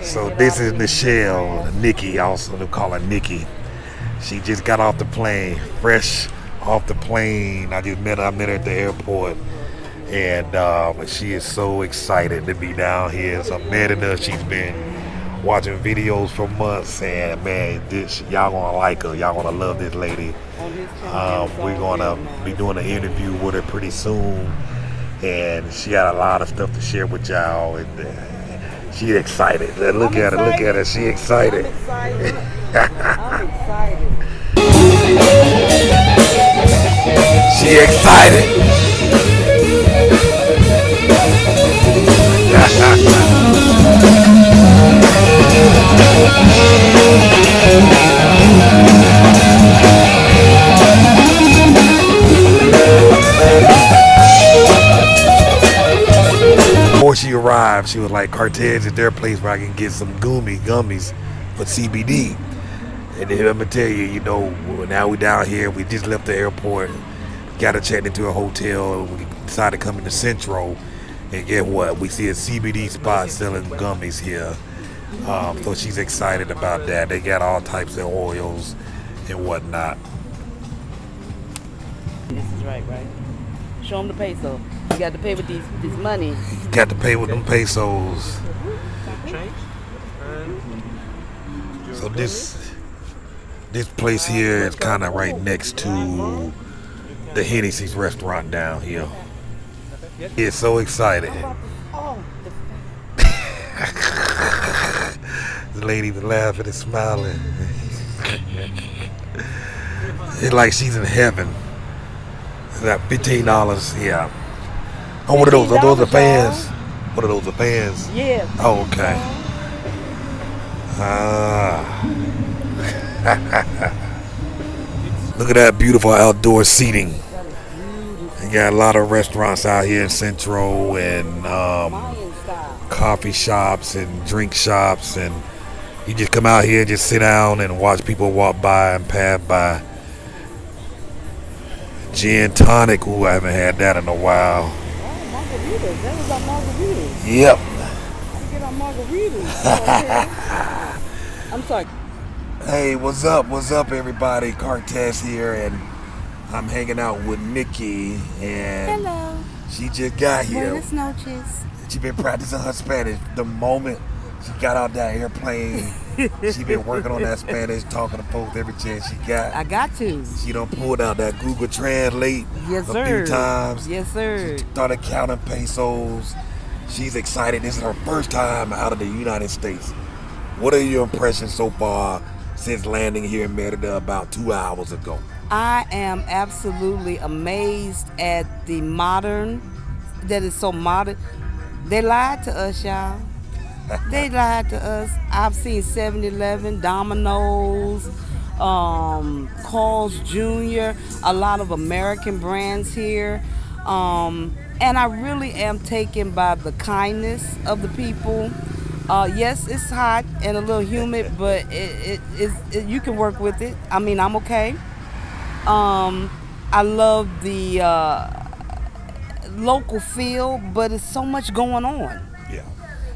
So this is Michelle, Niki, also they call her Niki. She just got off the plane, fresh off the plane. I met her at the airport, and she is so excited to be down here. So Merida, she's been watching videos for months, and man, y'all gonna like her. Y'all gonna love this lady. We're gonna be doing an interview with her pretty soon, and she got a lot of stuff to share with y'all. And she excited. Look at her. She excited. I'm excited. She excited. 'Before she arrived, she was like, Cartess is their place where I can get some gummies for CBD. And then I'm gonna tell you, you know, now we down here, we just left the airport, got to check into a hotel, we decided to come into Centro, and get what? We see a CBD spot selling gummies here. So she's excited about that. They got all types of oils and whatnot. This is right? Show them the peso. You got to pay with this money. You got to pay with them pesos. So this place here is kind of right next to the Hennessy's restaurant down here. It's so excited. The lady's laughing and smiling. It's like she's in heaven. It's got $15, yeah. Oh, what are those? Are those the fans? What are those, the fans? Yeah. Oh, okay. Look at that beautiful outdoor seating. You got a lot of restaurants out here in Centro, and coffee shops and drink shops, and you just come out here and just sit down and watch people walk by and pass by. Gin tonic, ooh, I haven't had that in a while. Margaritas. That was our margaritas. Yep. Get our margaritas. I'm sorry. Hey, what's up? What's up, everybody? Cartess here, and I'm hanging out with Niki, and hello. She just got here. Buenas noches. She been practicing her Spanish. The moment she got out that airplane, she been working on that Spanish, talking to folks every chance she got. I got to. She done pulled out that Google Translate a few times. Yes, sir. She started counting pesos. She's excited. This is her first time out of the United States. What are your impressions so far since landing here in Merida about 2 hours ago? I am absolutely amazed at the modern, that is so modern. They lied to us, y'all. They lied to us. I've seen 7-Eleven, Domino's, Carl's Jr., a lot of American brands here. And I really am taken by the kindness of the people. Yes, it's hot and a little humid, but you can work with it. I mean, I'm okay. I love the local feel, but it's so much going on. Yeah.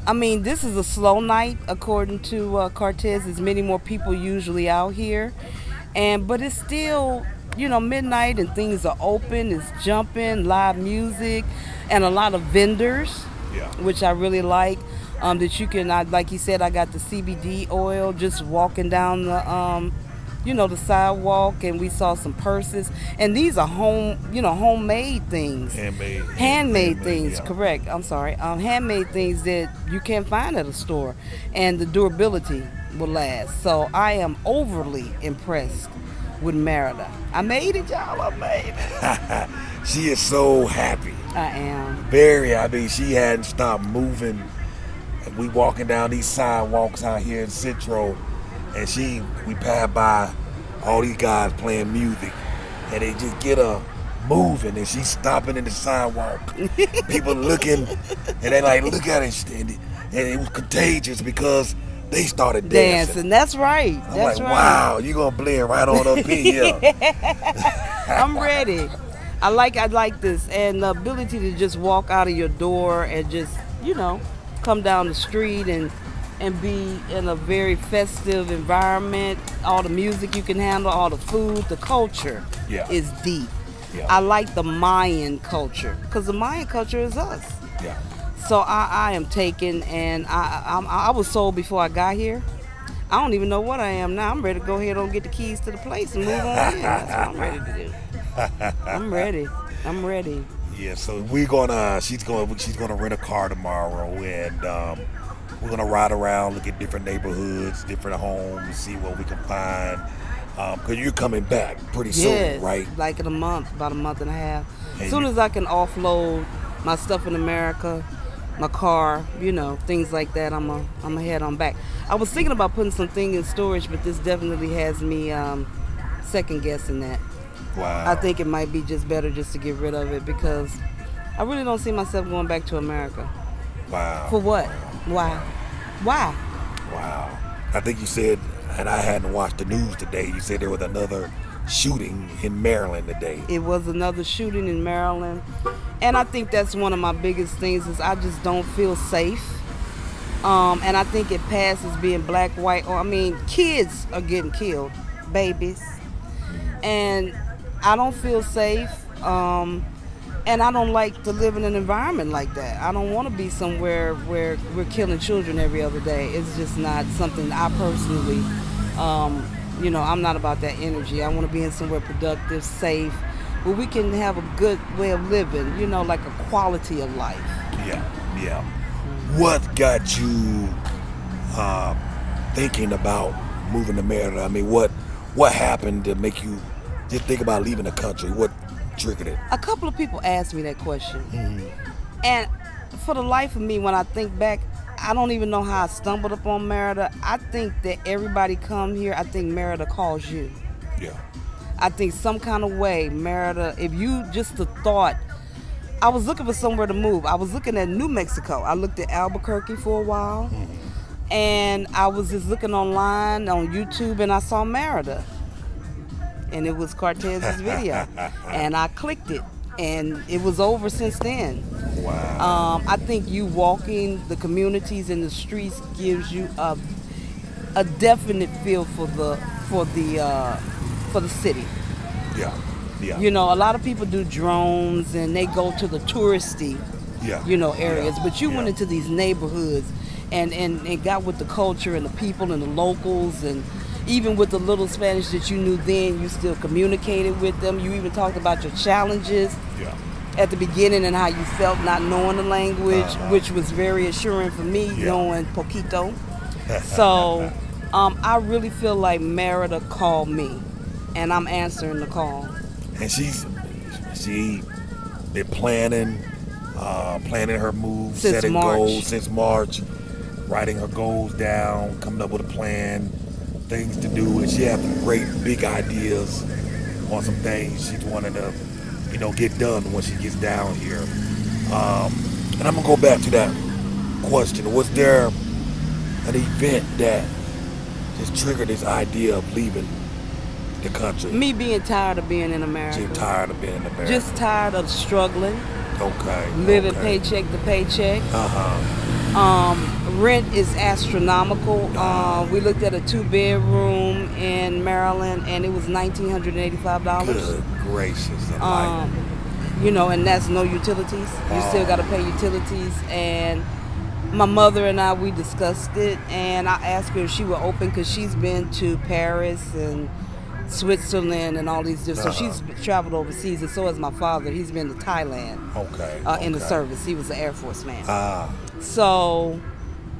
I mean, this is a slow night, according to Cartess. There's many more people usually out here, but it's still, you know, midnight and things are open. It's jumping, live music, and a lot of vendors, Yeah. which I really like. That you can, like you said, I got the CBD oil just walking down the, you know, the sidewalk, and we saw some purses, and these are homemade things. Handmade things, yeah. Correct. I'm sorry. Handmade things that you can't find at a store, and the durability will last. So I am overly impressed with Merida. I made it, y'all. I made it. She is so happy. I am. Very happy. She hadn't stopped moving. We walking down these sidewalks out here in Centro, and we pass by all these guys playing music, and they just get her moving, and she's stopping in the sidewalk. People looking, and they like, look at it, and it was contagious because they started dancing. That's right. I'm like, wow, you gonna blend right on up in here. I'm ready. I like this, and the ability to just walk out of your door and just, you know, come down the street and and be in a very festive environment. All the music you can handle, all the food, the culture is deep. Yeah. I like the Mayan culture because the Mayan culture is us. Yeah. So I am taken, and I was sold before I got here. I don't even know what I am now. I'm ready to go ahead and get the keys to the place and move on in. That's what I'm ready to do. I'm ready. I'm ready. Yeah, so she's gonna rent a car tomorrow, and we're gonna ride around, look at different neighborhoods, different homes, see what we can find. Cause you're coming back pretty soon, right? Like in a month, about a month and a half. And As soon as I can offload my stuff in America, my car, things like that, I'm a head on back. I was thinking about putting something in storage, but this definitely has me second guessing that. Wow. I think it might be just better just to get rid of it because I really don't see myself going back to America. Wow. For what? Why? Wow. I think you said, and I hadn't watched the news today, you said there was another shooting in Maryland today. It was another shooting in Maryland. And I think that's one of my biggest things is I just don't feel safe. And I think it passes being black, white, kids are getting killed, babies. And I don't feel safe. And I don't like to live in an environment like that. I don't want to be somewhere where we're killing children every other day. It's just not something I personally, I'm not about that energy. I want to be in somewhere productive, safe, where we can have a good way of living, like a quality of life. Yeah. What got you thinking about moving to Merida? I mean, what happened to make you just think about leaving the country? What triggered it? A couple of people asked me that question. Mm-hmm. And for the life of me, when I think back, I don't even know how I stumbled upon Merida. I think that everybody come here, I think Merida calls you. Yeah. I think some kind of way, Merida, if you just the thought, I was looking for somewhere to move. I was looking at New Mexico. I looked at Albuquerque for a while. Mm-hmm. And I was just looking online on YouTube and I saw Merida. And it was Cartess's video. And I clicked it. And it was over since then. Wow. I think you walking the communities and the streets gives you a definite feel for the city. Yeah. A lot of people do drones and they go to the touristy, areas. But you went into these neighborhoods and got with the culture and the people and the locals, and even with the little Spanish that you knew then, you still communicated with them. You even talked about your challenges at the beginning and how you felt not knowing the language, which was very assuring for me, knowing poquito. So I really feel like Merida called me, and I'm answering the call. And she been planning her moves, setting goals since March, writing her goals down, coming up with a plan, things to do, and she has some great big ideas on some things she's wanting to, get done when she gets down here. And I'm gonna go back to that question. Was there an event that just triggered this idea of leaving the country? Me being tired of being in America. You're tired of being in America. Just tired of struggling. Okay. Living paycheck to paycheck. Rent is astronomical. We looked at a 2-bedroom in Maryland, and it was $1,985. Good gracious! And that's no utilities. You still got to pay utilities. And my mother and I, we discussed it, and I asked her if she were open because she's been to Paris and Switzerland and all these different. So she's traveled overseas, and so has my father. He's been to Thailand. In the service. He was an Air Force man. So,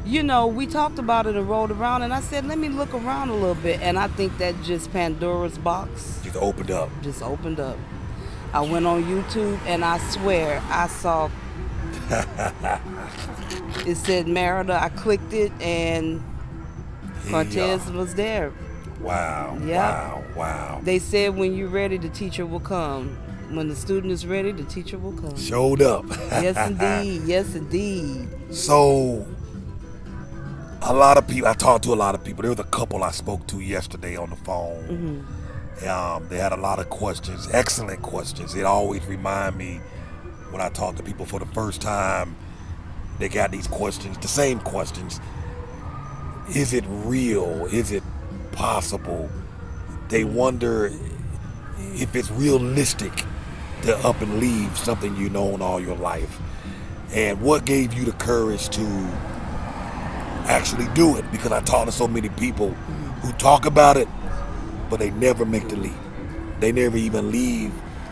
we talked about it and rolled around, and I said, let me look around a little bit. And I think that just Pandora's box. Just opened up. I went on YouTube, and I swear I saw it said Merida. I clicked it, and Cartess was there. Wow. Yep. Wow. They said when you're ready, the teacher will come. When the student is ready, the teacher will come. Showed up. Yes, indeed. Yes, indeed. So, a lot of people, I talked to a lot of people. There was a couple I spoke to yesterday on the phone. Mm-hmm. They had a lot of questions, excellent questions. It always reminds me when I talk to people for the first time, they got these questions, the same questions. is it real? Is it possible? They wonder if it's realistic to up and leave something you've known all your life. And what gave you the courage to actually do it? Because I talk to so many people who talk about it, but they never make the leap. They never even leave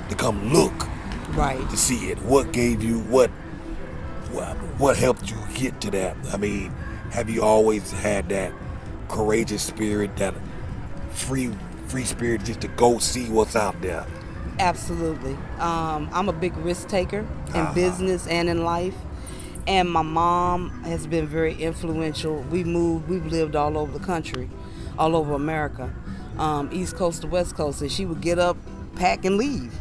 to come look Right. to see it. What gave you, what helped you get to that? I mean, have you always had that courageous spirit, that free spirit just to go see what's out there? Absolutely. I'm a big risk taker in business and in life. And my mom has been very influential. We've lived all over the country, all over America, East Coast to West Coast. And she would get up, pack, and leave.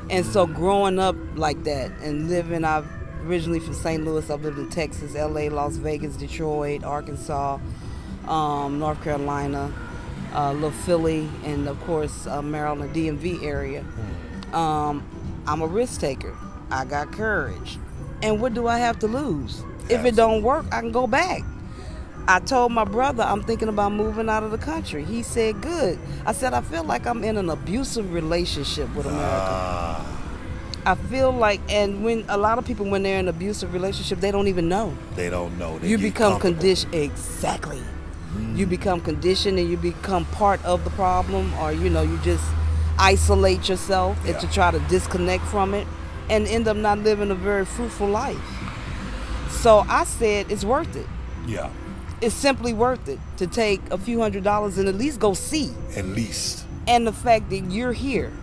And so growing up like that and living, I'm originally from St. Louis. I've lived in Texas, LA, Las Vegas, Detroit, Arkansas, North Carolina, little Philly, and of course Maryland, DMV area. I'm a risk taker. I got courage. And what do I have to lose? If it don't work, I can go back. I told my brother I'm thinking about moving out of the country. He said, good. I said, I feel like I'm in an abusive relationship with America. I feel like, and when a lot of people, when they're in an abusive relationship, they don't even know. They don't know. You become conditioned. Exactly. You become conditioned and you become part of the problem, or you just isolate yourself and to try to disconnect from it and end up not living a very fruitful life. So I said it's worth it. Yeah. It's simply worth it to take a few $100s and at least go see. At least. And the fact that you're here.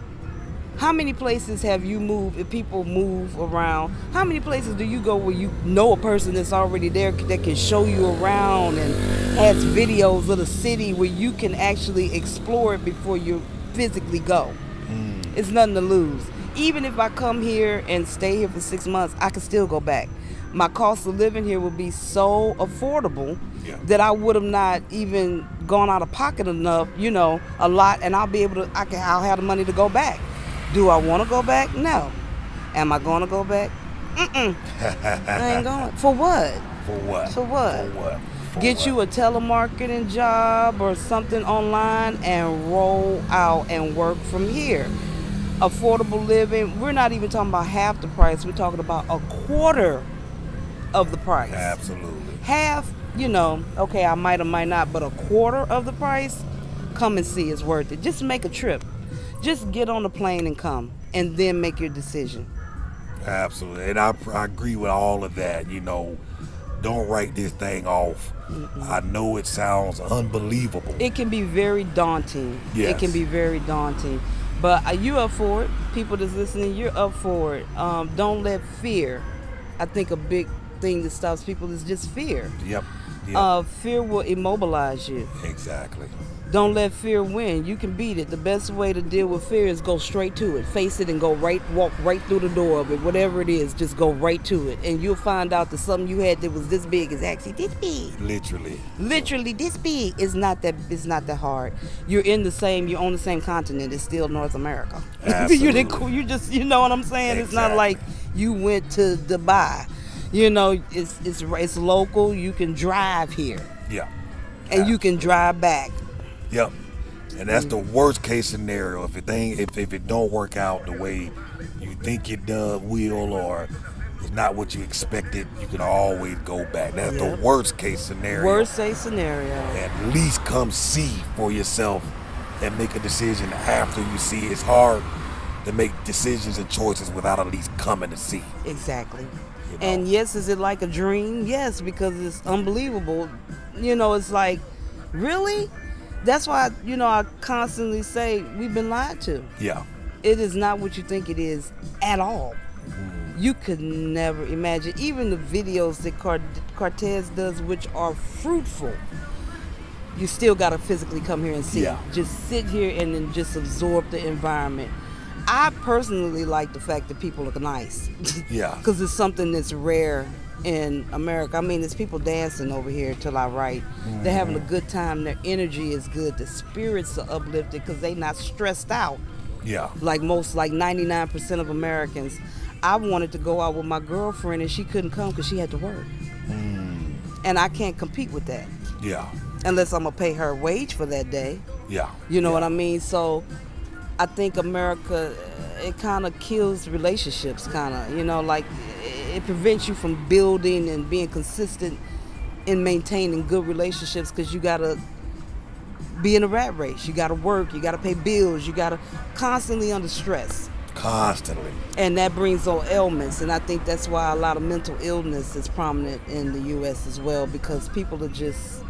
How many places have you moved? If people move around, how many places do you go where you know a person that's already there that can show you around and has videos of the city where you can actually explore it before you physically go? It's nothing to lose. Even if I come here and stay here for 6 months, I can still go back. My cost of living here would be so affordable that I would have not even gone out of pocket enough, a lot, and I'll be able to, I'll have the money to go back. Do I want to go back? No. Am I going to go back? I ain't going. For what? For what? For what? For what? Get you a telemarketing job or something online and roll out and work from here. Affordable living, we're not even talking about half the price. We're talking about a quarter of the price. Absolutely. Half, okay, I might or might not, but a quarter of the price, come and see, it's worth it. Just make a trip. Just get on the plane and come, and then make your decision. Absolutely. And I agree with all of that. Don't write this thing off. I know it sounds unbelievable. It can be very daunting. Yes. It can be very daunting. But you're up for it. People that's listening, you're up for it. Don't let fear. I think a big thing that stops people is just fear. Yep. Fear will immobilize you. Exactly. Don't let fear win. You can beat it. The best way to deal with fear is go straight to it. Face it and walk right through the door of it. Whatever it is, just go right to it. And you'll find out that something you had that was this big is actually this big. Literally this big. It's not that hard. You're on the same continent. It's still North America. Absolutely. you just, you know what I'm saying? Exactly. It's not like you went to Dubai. It's local. You can drive here. Yeah. And you can drive back. Yep. And that's the worst case scenario. If it don't work out the way you think it will, or it's not what you expected, you can always go back. That's the worst case scenario. Worst case scenario. At least come see for yourself and make a decision after you see. It's hard to make decisions and choices without at least coming to see. Exactly. And yes, is it like a dream? Yes, because it's unbelievable. It's like, really? That's why, I constantly say we've been lied to. Yeah. It is not what you think it is at all. You could never imagine. Even the videos that Cartess does, which are fruitful, you still got to physically come here and see. Yeah. Just sit here and then just absorb the environment. I personally like the fact that people look nice. Yeah. Because it's something that's rare in America. I mean, there's people dancing over here till I write. They're having a good time. Their energy is good. The spirits are uplifted because they not stressed out. Yeah. Like 99% of Americans. I wanted to go out with my girlfriend and she couldn't come because she had to work. And I can't compete with that. Yeah. unless I'm gonna pay her wage for that day. Yeah. You know yeah. what I mean? So I think America, it kind of kills relationships, kind of, you know, like it prevents you from building and being consistent in maintaining good relationships, because you gotta be in a rat race. You gotta work, you gotta pay bills, you gotta constantly under stress. Constantly. And that brings on ailments, and I think that's why a lot of mental illness is prominent in the U.S. as well, because people are just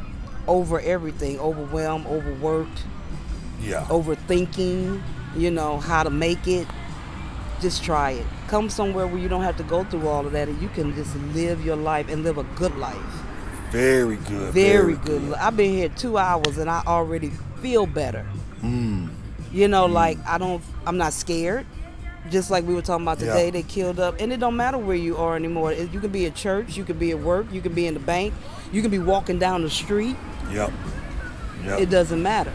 over everything, overwhelmed, overworked, Yeah. overthinking, you know, how to make it. Just try it. Come somewhere where you don't have to go through all of that, and you can just live your life and live a good life. Very good. Very good. I've been here 2 hours and I already feel better. You know, like I'm not scared. Just like we were talking about today, they killed up, and it don't matter where you are anymore. You can be at church, you can be at work, you can be in the bank, you can be walking down the street. Yep. It doesn't matter.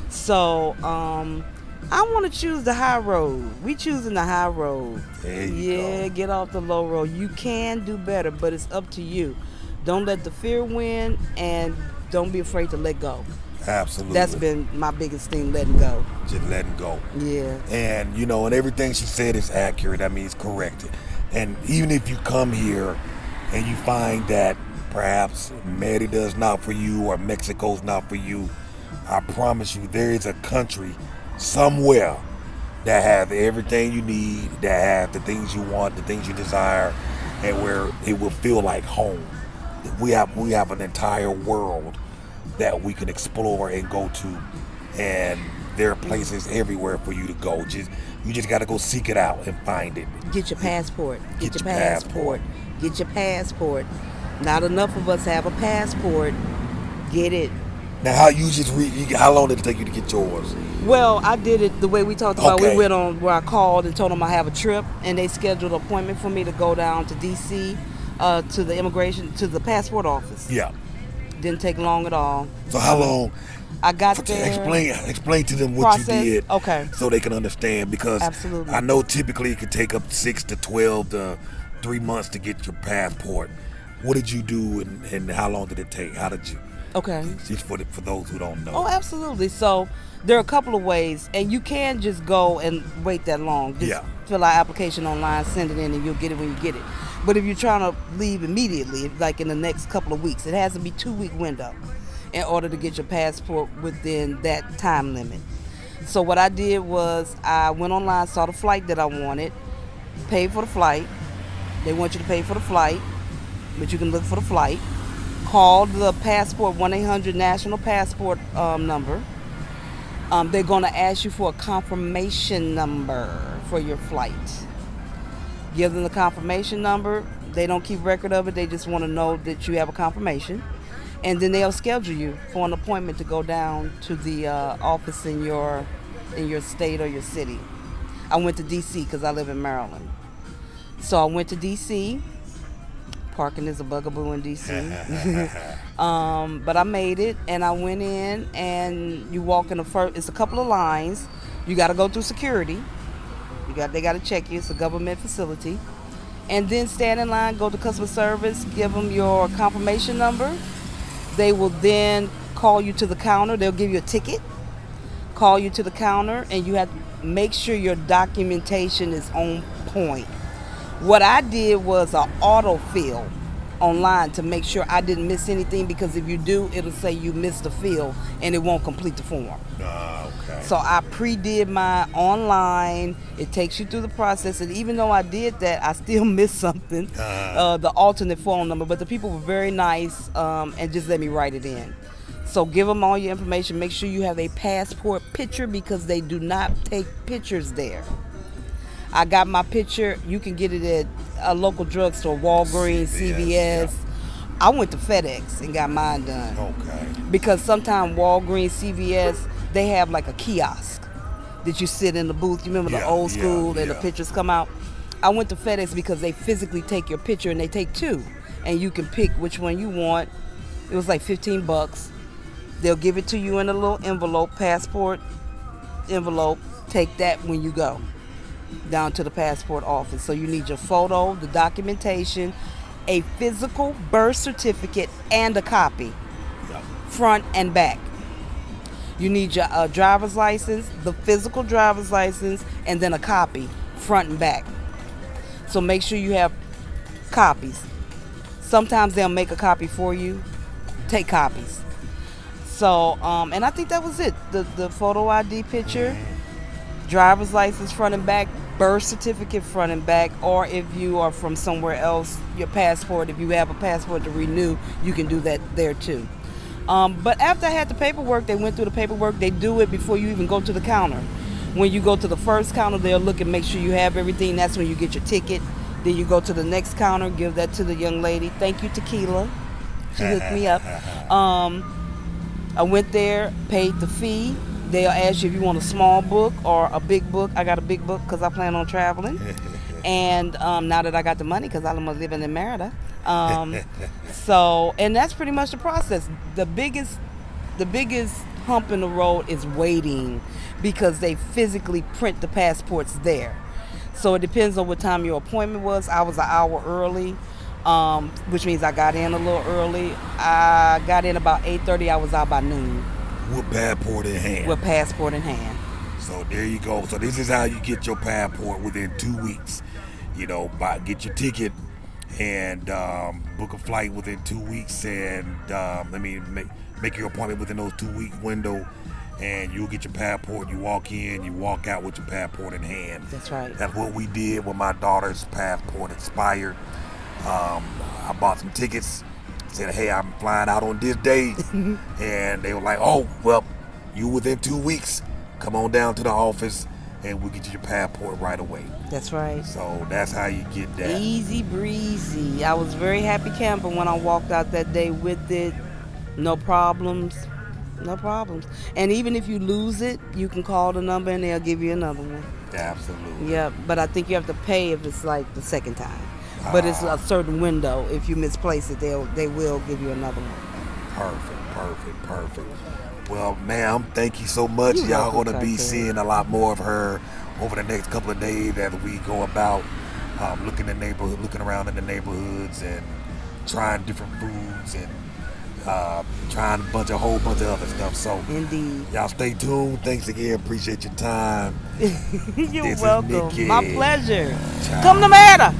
So, I want to choose the high road. We choosing the high road. There you go. Get off the low road. You can do better, but it's up to you. Don't let the fear win, and don't be afraid to let go. Absolutely. That's been my biggest thing, letting go. Just letting go. Yeah. And, you know, and everything she said is accurate. I mean, it's correct. And even if you come here and you find that perhaps Merida is not for you or Mexico's not for you, I promise you there is a country somewhere that have everything you need, that have the things you want, the things you desire, and where it will feel like home. We have an entire world that we can explore and go to, and there are places everywhere for you to go. You just got to go seek it out and find it. Get your passport. Get your passport. Get your passport. Not enough of us have a passport. Get it. Now, how long did it take you to get yours? Well, I did it the way we talked about. Okay. We went on where I called and told them I have a trip, and they scheduled an appointment for me to go down to D.C. To the immigration, to the passport office. Yeah. Didn't take long at all. So how long? I got there. Explain to them what you did, okay, so they can understand. Because absolutely, I know typically it can take up 6 to 12 to 3 months to get your passport. What did you do, and how long did it take? How did you? Okay. Just for those who don't know. Oh, absolutely. So there are a couple of ways, and you can just go and wait that long. Just fill out application online, send it in, and you'll get it when you get it. But if you're trying to leave immediately, like in the next couple of weeks, it has to be 2-week window in order to get your passport within that time limit. So what I did was I went online, saw the flight that I wanted, paid for the flight. They want you to pay for the flight, but you can look for the flight. Call the passport 1-800 National Passport number. They're going to ask you for a confirmation number for your flight. Give them the confirmation number. They don't keep record of it. They just want to know that you have a confirmation. And then they'll schedule you for an appointment to go down to the office in your state or your city. I went to D.C. because I live in Maryland. So I went to D.C. Parking is a bugaboo in D.C. But I made it, and I went in, and you walk in it's a couple of lines. You got to go through security. They got to check you. It's a government facility. And then stand in line, go to customer service, give them your confirmation number. They will then call you to the counter. They'll give you a ticket, call you to the counter, and you have to make sure your documentation is on point. What I did was an autofill online to make sure I didn't miss anything, because if you do, it'll say you missed a fill and it won't complete the form. Okay. So I pre-did mine online. It takes you through the process, and even though I did that, I still missed something, the alternate phone number, but the people were very nice and just let me write it in. So give them all your information. Make sure you have a passport picture, because they do not take pictures there. I got my picture. You can get it at a local drugstore, Walgreens, CVS. Yeah. I went to FedEx and got mine done. Okay. Because sometimes Walgreens, CVS, they have like a kiosk that you sit in the booth. You remember the old school and the pictures come out? I went to FedEx because they physically take your picture, and they take 2. And you can pick which one you want. It was like $15. They'll give it to you in a little envelope, passport envelope. Take that when you go down to the passport office. So you need your photo, the documentation, a physical birth certificate, and a copy. front and back. You need your driver's license, the physical driver's license, and then a copy, front and back. So make sure you have copies. Sometimes they'll make a copy for you. Take copies. So, and I think that was it. The photo ID picture, driver's license front and back, birth certificate front and back, or if you are from somewhere else, your passport. If you have a passport to renew, you can do that there too. But after I had the paperwork, they went through the paperwork. They do it before you even go to the counter. When you go to the first counter, they'll look and make sure you have everything. That's when you get your ticket. Then you go to the next counter, give that to the young lady. Thank you, Tequila. She hooked me up. I went there, paid the fee. They'll ask you if you want a small book or a big book. I got a big book because I plan on traveling. And now that I got the money, because I'm living in Merida. So, and that's pretty much the process. The biggest hump in the road is waiting, because they physically print the passports there. So it depends on what time your appointment was. I was an hour early, which means I got in a little early. I got in about 8:30. I was out by noon. With passport in hand. With passport in hand. So there you go. So this is how you get your passport within 2 weeks. You know, get your ticket and book a flight within 2 weeks, and make your appointment within those 2 week window, and you'll get your passport. You walk in, you walk out with your passport in hand. That's right. That's what we did when my daughter's passport expired. I bought some tickets, said, hey, I'm flying out on this day. And they were like, oh, well, you within 2 weeks, come on down to the office and we'll get you your passport right away. That's right. So that's how you get that. Easy breezy. I was very happy camper when I walked out that day with it. No problems. No problems. And even if you lose it, you can call the number and they'll give you another one. Absolutely. Yeah, but I think you have to pay if it's like the second time. But it's a certain window. If you misplace it, they will give you another one. Perfect. Well, ma'am, thank you so much. Y'all going to be seeing a lot more of her over the next couple of days as we go about looking around in the neighborhoods and trying different foods and trying a whole bunch of other stuff. So indeed, y'all stay tuned. Thanks again. Appreciate your time. You're welcome. Niki. My pleasure. Come to Mérida.